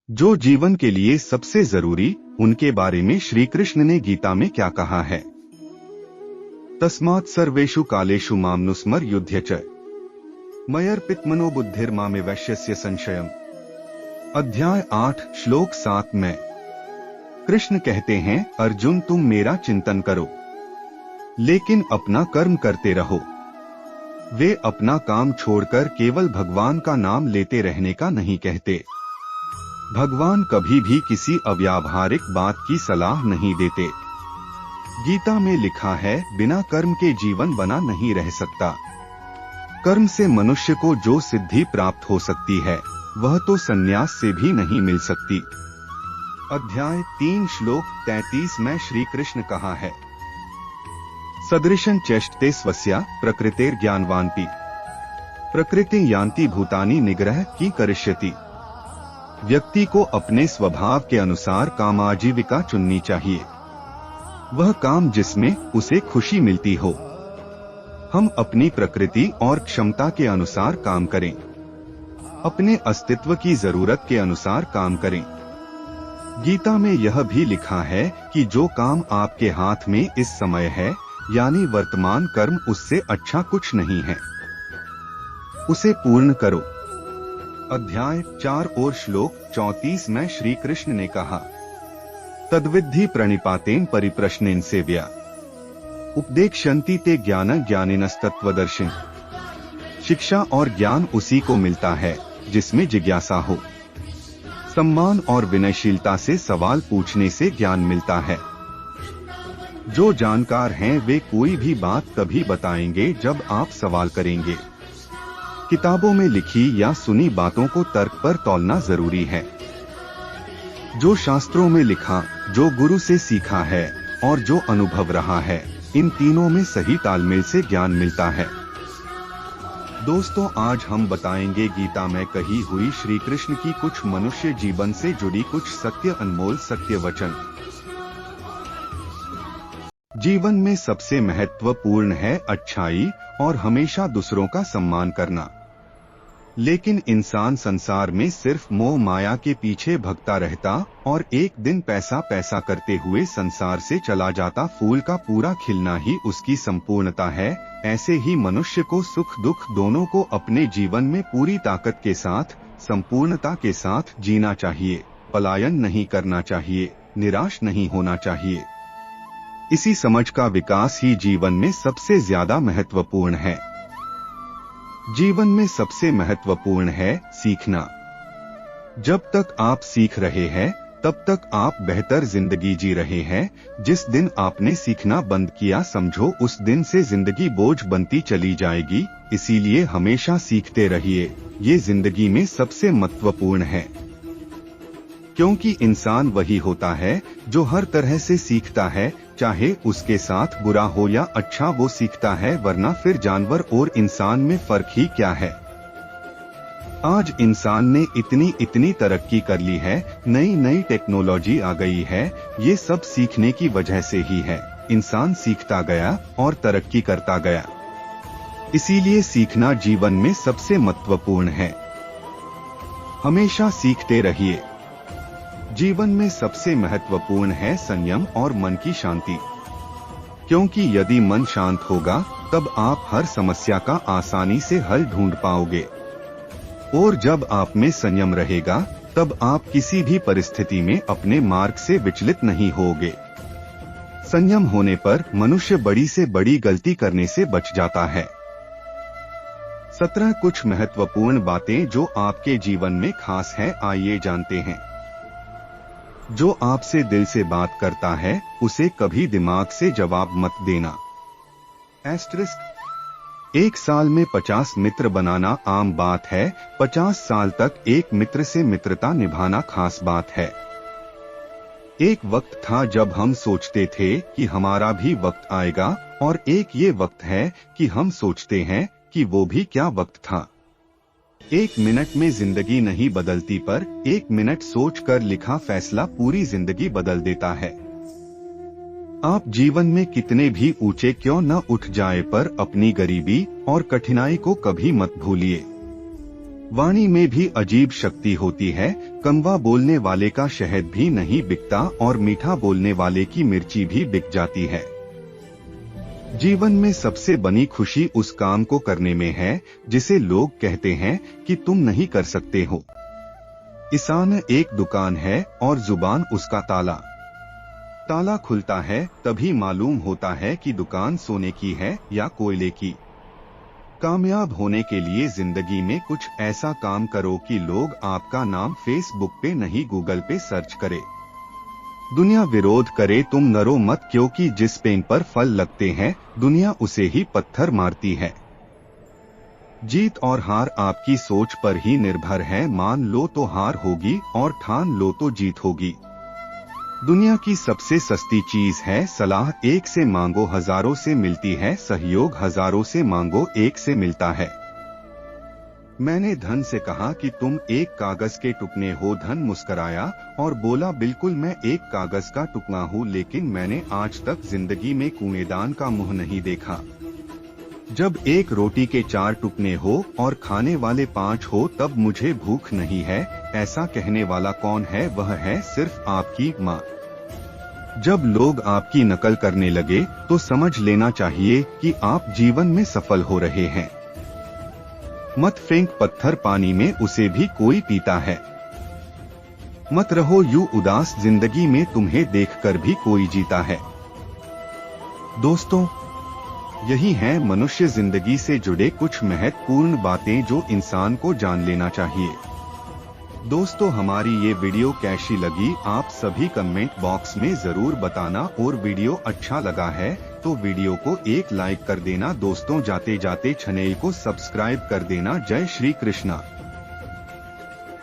जो जीवन के लिए सबसे जरूरी, उनके बारे में श्री कृष्ण ने गीता में क्या कहा है। तस्मात् सर्वेषु कालेषु मामनुस्मर युध्य च मयर्पित मनोबुद्धिर्मामे वैश्यस्य संशयम्। अध्याय 8 श्लोक 7 में कृष्ण कहते हैं, अर्जुन तुम मेरा चिंतन करो, लेकिन अपना कर्म करते रहो। वे अपना काम छोड़कर केवल भगवान का नाम लेते रहने का नहीं कहते। भगवान कभी भी किसी अव्यावहारिक बात की सलाह नहीं देते। गीता में लिखा है, बिना कर्म के जीवन बना नहीं रह सकता। कर्म से मनुष्य को जो सिद्धि प्राप्त हो सकती है, वह तो संन्यास से भी नहीं मिल सकती। अध्याय 3 श्लोक 33 में श्री कृष्ण कहा है, सदृशं चेष्टते स्वस्या प्रकृतेर ज्ञानवान्पि प्रकृति यान्ति भूतानि निग्रह की करिष्यति। व्यक्ति को अपने स्वभाव के अनुसार काम आजीविका चुननी चाहिए, वह काम जिसमें उसे खुशी मिलती हो। हम अपनी प्रकृति और क्षमता के अनुसार काम करें, अपने अस्तित्व की जरूरत के अनुसार काम करें। गीता में यह भी लिखा है कि जो काम आपके हाथ में इस समय है, यानी वर्तमान कर्म, उससे अच्छा कुछ नहीं है, उसे पूर्ण करो। अध्याय 4 और श्लोक 34 में श्री कृष्ण ने कहा, तद्विद्धि प्रणिपातेन परिप्रश्नेन सेव्या उपदेक्षन्ति ते ज्ञान ज्ञानिनस्तत्वदर्शिन। शिक्षा और ज्ञान उसी को मिलता है जिसमें जिज्ञासा हो। सम्मान और विनयशीलता से सवाल पूछने से ज्ञान मिलता है। जो जानकार हैं वे कोई भी बात तभी बताएंगे जब आप सवाल करेंगे। किताबों में लिखी या सुनी बातों को तर्क पर तौलना जरूरी है। जो शास्त्रों में लिखा, जो गुरु से सीखा है और जो अनुभव रहा है, इन तीनों में सही तालमेल से ज्ञान मिलता है। दोस्तों, आज हम बताएंगे गीता में कही हुई श्री कृष्ण की कुछ मनुष्य जीवन से जुड़ी कुछ सत्य, अनमोल सत्य वचन। जीवन में सबसे महत्वपूर्ण है अच्छाई और हमेशा दूसरों का सम्मान करना। लेकिन इंसान संसार में सिर्फ मोह माया के पीछे भगता रहता और एक दिन पैसा पैसा करते हुए संसार से चला जाता। फूल का पूरा खिलना ही उसकी संपूर्णता है। ऐसे ही मनुष्य को सुख दुख दोनों को अपने जीवन में पूरी ताकत के साथ, संपूर्णता के साथ जीना चाहिए। पलायन नहीं करना चाहिए, निराश नहीं होना चाहिए। इसी समझ का विकास ही जीवन में सबसे ज्यादा महत्वपूर्ण है। जीवन में सबसे महत्वपूर्ण है सीखना। जब तक आप सीख रहे हैं, तब तक आप बेहतर जिंदगी जी रहे हैं। जिस दिन आपने सीखना बंद किया, समझो उस दिन से जिंदगी बोझ बनती चली जाएगी। इसीलिए हमेशा सीखते रहिए, ये जिंदगी में सबसे महत्वपूर्ण है। क्योंकि इंसान वही होता है जो हर तरह से सीखता है, चाहे उसके साथ बुरा हो या अच्छा, वो सीखता है। वरना फिर जानवर और इंसान में फर्क ही क्या है। आज इंसान ने इतनी तरक्की कर ली है, नई नई टेक्नोलॉजी आ गई है, ये सब सीखने की वजह से ही है। इंसान सीखता गया और तरक्की करता गया। इसीलिए सीखना जीवन में सबसे महत्वपूर्ण है। हमेशा सीखते रहिए। जीवन में सबसे महत्वपूर्ण है संयम और मन की शांति। क्योंकि यदि मन शांत होगा, तब आप हर समस्या का आसानी से हल ढूंढ पाओगे। और जब आप में संयम रहेगा, तब आप किसी भी परिस्थिति में अपने मार्ग से विचलित नहीं होगे। संयम होने पर मनुष्य बड़ी से बड़ी गलती करने से बच जाता है। 17 कुछ महत्वपूर्ण बातें जो आपके जीवन में खास है, आइए जानते हैं। जो आपसे दिल से बात करता है, उसे कभी दिमाग से जवाब मत देना। एक साल में 50 मित्र बनाना आम बात है, 50 साल तक एक मित्र से मित्रता निभाना खास बात है। एक वक्त था जब हम सोचते थे कि हमारा भी वक्त आएगा, और एक ये वक्त है कि हम सोचते हैं कि वो भी क्या वक्त था। 1 मिनट में जिंदगी नहीं बदलती, पर 1 मिनट सोचकर लिखा फैसला पूरी जिंदगी बदल देता है। आप जीवन में कितने भी ऊंचे क्यों न उठ जाए, पर अपनी गरीबी और कठिनाई को कभी मत भूलिए। वाणी में भी अजीब शक्ति होती है। कड़वा बोलने वाले का शहद भी नहीं बिकता और मीठा बोलने वाले की मिर्ची भी बिक जाती है। जीवन में सबसे बड़ी खुशी उस काम को करने में है जिसे लोग कहते हैं कि तुम नहीं कर सकते हो। इंसान एक दुकान है और जुबान उसका ताला। ताला खुलता है तभी मालूम होता है कि दुकान सोने की है या कोयले की। कामयाब होने के लिए जिंदगी में कुछ ऐसा काम करो कि लोग आपका नाम फेसबुक पे नहीं गूगल पे सर्च करे। दुनिया विरोध करे तुम डरो मत, क्योंकि जिस पेड़ पर फल लगते हैं दुनिया उसे ही पत्थर मारती है। जीत और हार आपकी सोच पर ही निर्भर है। मान लो तो हार होगी और ठान लो तो जीत होगी। दुनिया की सबसे सस्ती चीज है सलाह। एक से मांगो हजारों से मिलती है, सहयोग हजारों से मांगो एक से मिलता है। मैंने धन से कहा कि तुम एक कागज के टुकड़े हो। धन मुस्कराया और बोला बिल्कुल मैं एक कागज का टुकड़ा हूँ, लेकिन मैंने आज तक जिंदगी में कूड़ेदान का मुंह नहीं देखा। जब एक रोटी के 4 टुकड़े हो और खाने वाले 5 हो तब मुझे भूख नहीं है, ऐसा कहने वाला कौन है? वह है सिर्फ आपकी माँ। जब लोग आपकी नकल करने लगे तो समझ लेना चाहिए कि आप जीवन में सफल हो रहे हैं। मत फेंक पत्थर पानी में, उसे भी कोई पीता है। मत रहो यूं उदास, जिंदगी में तुम्हें देखकर भी कोई जीता है। दोस्तों, यही है मनुष्य जिंदगी से जुड़े कुछ महत्वपूर्ण बातें जो इंसान को जान लेना चाहिए। दोस्तों, हमारी ये वीडियो कैसी लगी आप सभी कमेंट बॉक्स में जरूर बताना, और वीडियो अच्छा लगा है तो वीडियो को एक लाइक कर देना। दोस्तों, जाते जाते चैनल को सब्सक्राइब कर देना। जय श्री कृष्णा।